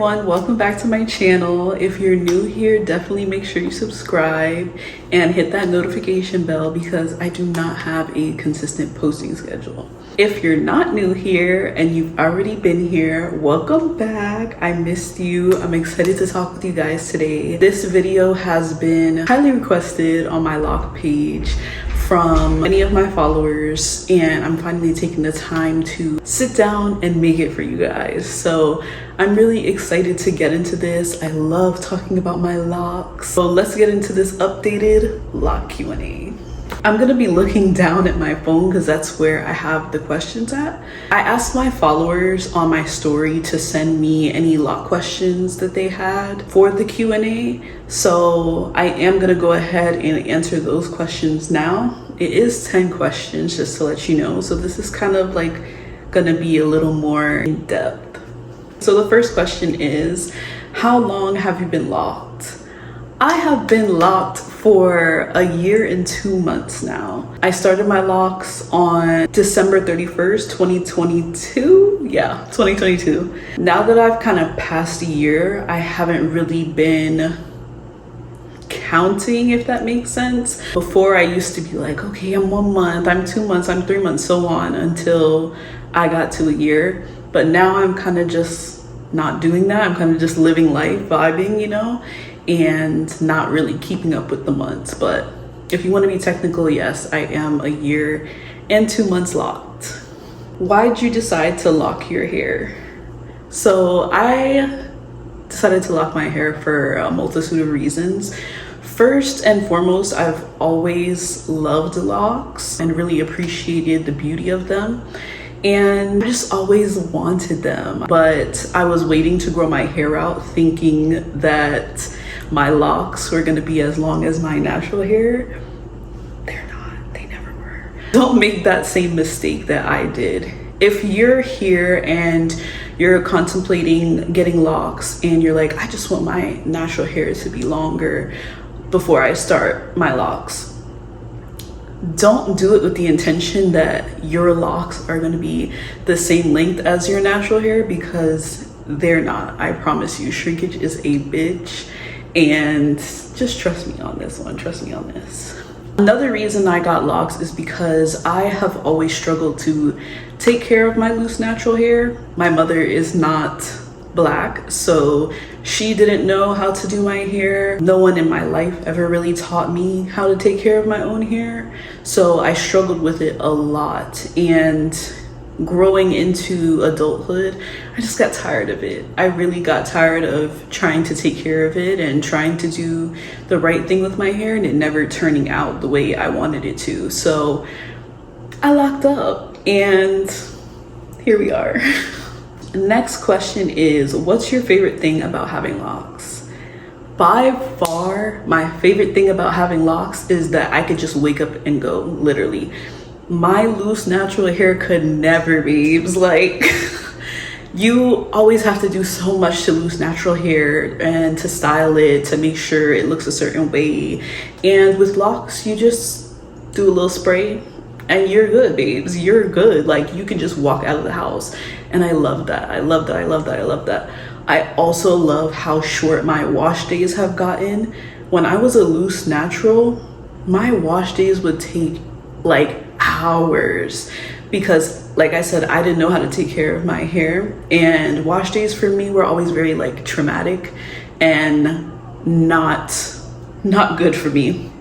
everyone, welcome back to my channel. If you're new here, definitely make sure you subscribe and hit that notification bell because I do not have a consistent posting schedule. If you're not new here and you've already been here, welcome back. I missed you. I'm excited to talk with you guys today. This video has been highly requested on my lock page from many of my followers, and I'm finally taking the time to sit down and make it for you guys. So I'm really excited to get into this. I love talking about my locks. So let's get into this updated lock Q&A. I'm gonna be looking down at my phone because that's where I have the questions at. I asked my followers on my story to send me any lock questions that they had for the Q&A. So I am gonna go ahead and answer those questions now. It is 10 questions, just to let you know. So this is kind of like gonna be a little more in depth. So the first question is, how long have you been locked? I have been locked for a year and 2 months now. I started my locks on December 31st, 2022. Yeah, 2022. Now that I've kind of passed a year, I haven't really been counting, if that makes sense. Before I used to be like, okay, I'm 1 month, I'm 2 months, I'm 3 months, so on until I got to a year. But now I'm kind of just not doing that. I'm kind of just living life, vibing, you know, and not really keeping up with the months. But if you want to be technical, yes, I am a year and 2 months locked. Why'd you decide to lock your hair? So I decided to lock my hair for a multitude of reasons. First and foremost, I've always loved locks and really appreciated the beauty of them. And I just always wanted them. But I was waiting to grow my hair out thinking that my locks were gonna be as long as my natural hair. They're not, they never were. Don't make that same mistake that I did. If you're here and you're contemplating getting locks and you're like, I just want my natural hair to be longer before I start my locks, don't do it with the intention that your locks are going to be the same length as your natural hair, because they're not. I promise you, shrinkage is a bitch. And just trust me on this one, trust me on this. Another reason I got locks is because I have always struggled to take care of my loose natural hair. My mother is not Black, so she didn't know how to do my hair. No one in my life ever really taught me how to take care of my own hair. So I struggled with it a lot. And growing into adulthood, I just got tired of it. I really got tired of trying to take care of it and trying to do the right thing with my hair and it never turning out the way I wanted it to. So I locked up and here we are. Next question is, what's your favorite thing about having locks? By far, my favorite thing about having locks is that I could just wake up and go, literally. My loose natural hair could never, babes. Like, you always have to do so much to loose natural hair and to style it, to make sure it looks a certain way. And with locks, you just do a little spray and you're good, babes. You're good. Like, you can just walk out of the house. And I love that. I love that. I love that. I love that. I also love how short my wash days have gotten. When I was a loose natural, my wash days would take like hours because, like I said, I didn't know how to take care of my hair, and wash days for me were always very like traumatic and not good for me.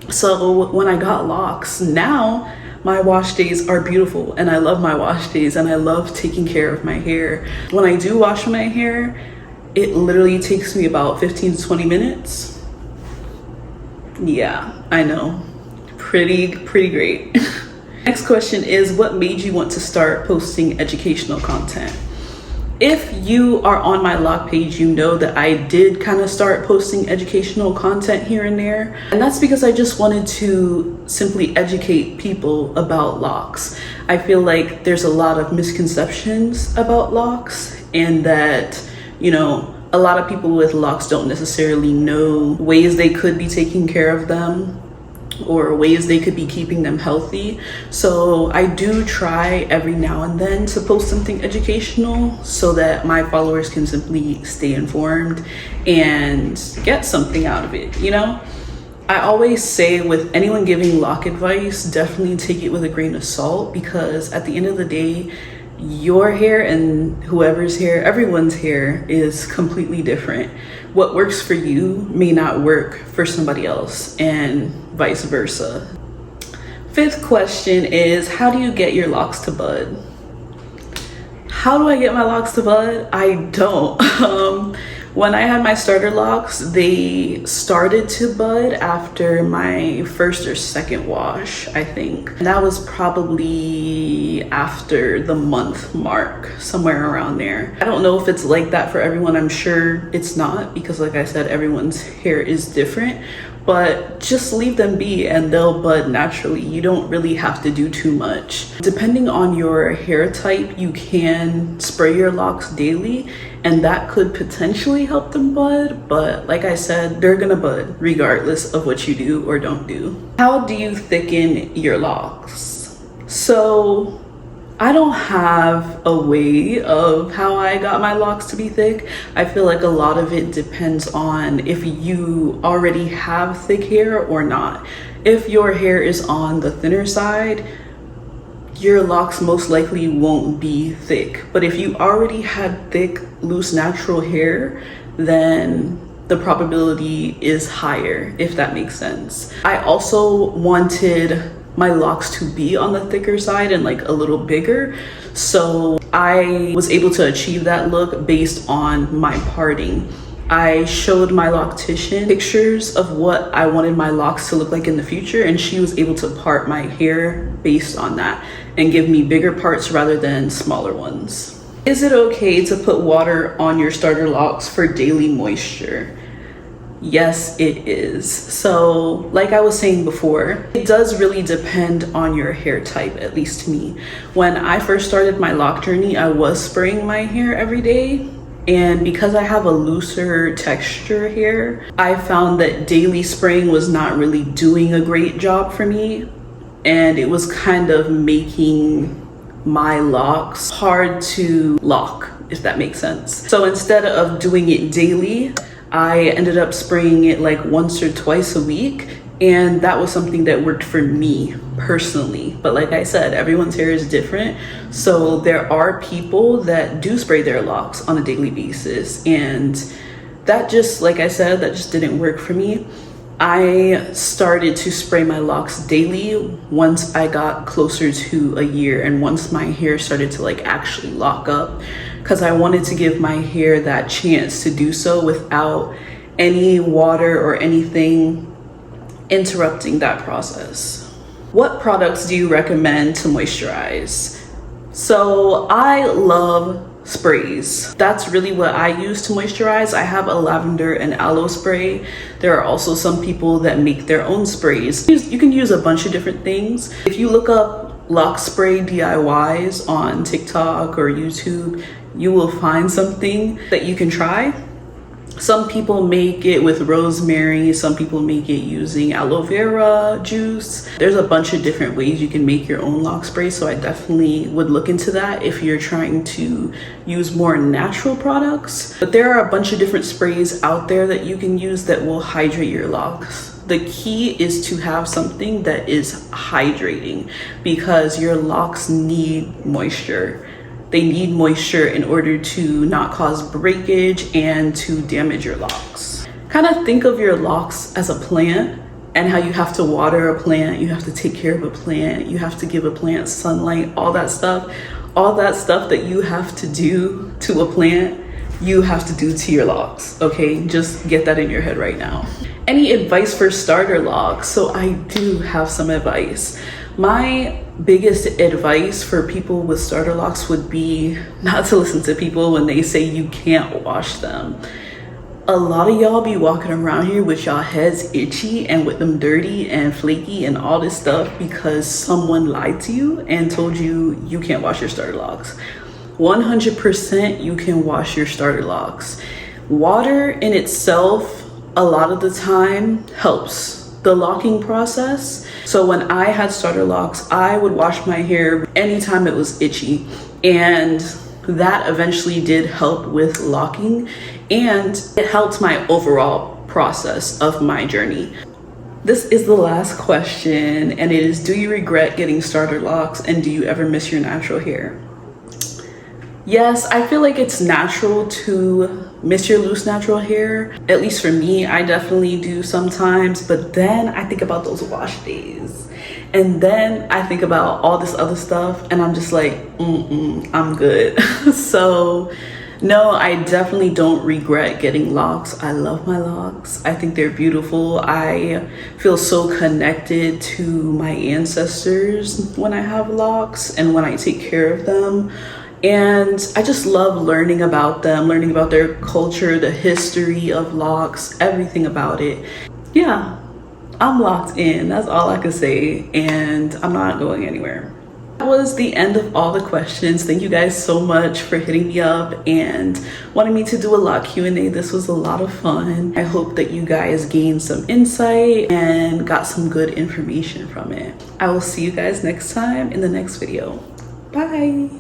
So when I got locks, now my wash days are beautiful and I love my wash days and I love taking care of my hair. When I do wash my hair, it literally takes me about 15 to 20 minutes. Yeah, I know. Pretty great. Next question is, what made you want to start posting educational content? If you are on my lock page, you know that I did kind of start posting educational content here and there. And that's because I just wanted to simply educate people about locks. I feel like there's a lot of misconceptions about locks, and that, you know, a lot of people with locks don't necessarily know ways they could be taking care of them, or ways they could be keeping them healthy. So I do try every now and then to post something educational so that my followers can simply stay informed and get something out of it, you know? I always say with anyone giving lock advice, definitely take it with a grain of salt, because at the end of the day, your hair and whoever's hair, everyone's hair is completely different. What works for you may not work for somebody else, and vice versa. Fifth question is, how do you get your locks to bud? How do I get my locks to bud? I don't. When I had my starter locks, they started to bud after my first or second wash, I think. And that was probably after the month mark, somewhere around there. I don't know if it's like that for everyone. I'm sure it's not, because like I said, everyone's hair is different. But just leave them be and they'll bud naturally. You don't really have to do too much. Depending on your hair type, you can spray your locks daily, and that could potentially help them bud. But like I said, they're gonna bud regardless of what you do or don't do. How do you thicken your locks? So I don't have a way of how I got my locks to be thick. I feel like a lot of it depends on if you already have thick hair or not. If your hair is on the thinner side, your locks most likely won't be thick. But if you already had thick, loose, natural hair, then the probability is higher, if that makes sense. I also wanted my locks to be on the thicker side and like a little bigger, so I was able to achieve that look based on my parting. I showed my loctician pictures of what I wanted my locks to look like in the future, and she was able to part my hair based on that and give me bigger parts rather than smaller ones. Is it okay to put water on your starter locks for daily moisture? Yes, it is. So like I was saying before, it does really depend on your hair type, at least to me. When I first started my lock journey, I was spraying my hair every day. And because I have a looser texture hair, I found that daily spraying was not really doing a great job for me. And it was kind of making my locks hard to lock, if that makes sense. So instead of doing it daily, I ended up spraying it like once or twice a week, and that was something that worked for me personally. But like I said, everyone's hair is different, so there are people that do spray their locks on a daily basis, and that just, like I said, that just didn't work for me. I started to spray my locks daily once I got closer to a year, and once my hair started to like actually lock up, because I wanted to give my hair that chance to do so without any water or anything interrupting that process. What products do you recommend to moisturize? So I love sprays. That's really what I use to moisturize. I have a lavender and aloe spray. There are also some people that make their own sprays. You can use a bunch of different things. If you look up lock spray DIYs on TikTok or YouTube, you will find something that you can try. Some people make it with rosemary, some people make it using aloe vera juice. There's a bunch of different ways you can make your own lock spray, so I definitely would look into that if you're trying to use more natural products. But there are a bunch of different sprays out there that you can use that will hydrate your locks. The key is to have something that is hydrating, because your locks need moisture. They need moisture in order to not cause breakage and to damage your locks. Kind of think of your locks as a plant, and how you have to water a plant, you have to take care of a plant, you have to give a plant sunlight, all that stuff that you have to do to a plant, you have to do to your locks, okay? Just get that in your head right now. Any advice for starter locks? So I do have some advice. My biggest advice for people with starter locks would be not to listen to people when they say you can't wash them. A lot of y'all be walking around here with y'all heads itchy and with them dirty and flaky and all this stuff because someone lied to you and told you you can't wash your starter locks. 100% you can wash your starter locks. Water in itself, a lot of the time, helps the locking process. So when I had starter locks, I would wash my hair anytime it was itchy, and that eventually did help with locking, and it helped my overall process of my journey. This is the last question, and it is, do you regret getting starter locks, and do you ever miss your natural hair? Yes, I feel like it's natural to miss your loose natural hair. At least for me, I definitely do sometimes, but then I think about those wash days. And then I think about all this other stuff and I'm just like, I'm good. So no, I definitely don't regret getting locks. I love my locks. I think they're beautiful. I feel so connected to my ancestors when I have locks and when I take care of them. And I just love learning about them, learning about their culture, the history of locks, everything about it. Yeah, I'm locked in. That's all I can say. And I'm not going anywhere. That was the end of all the questions. Thank you guys so much for hitting me up and wanting me to do a lock Q&A. This was a lot of fun. I hope that you guys gained some insight and got some good information from it. I will see you guys next time in the next video. Bye.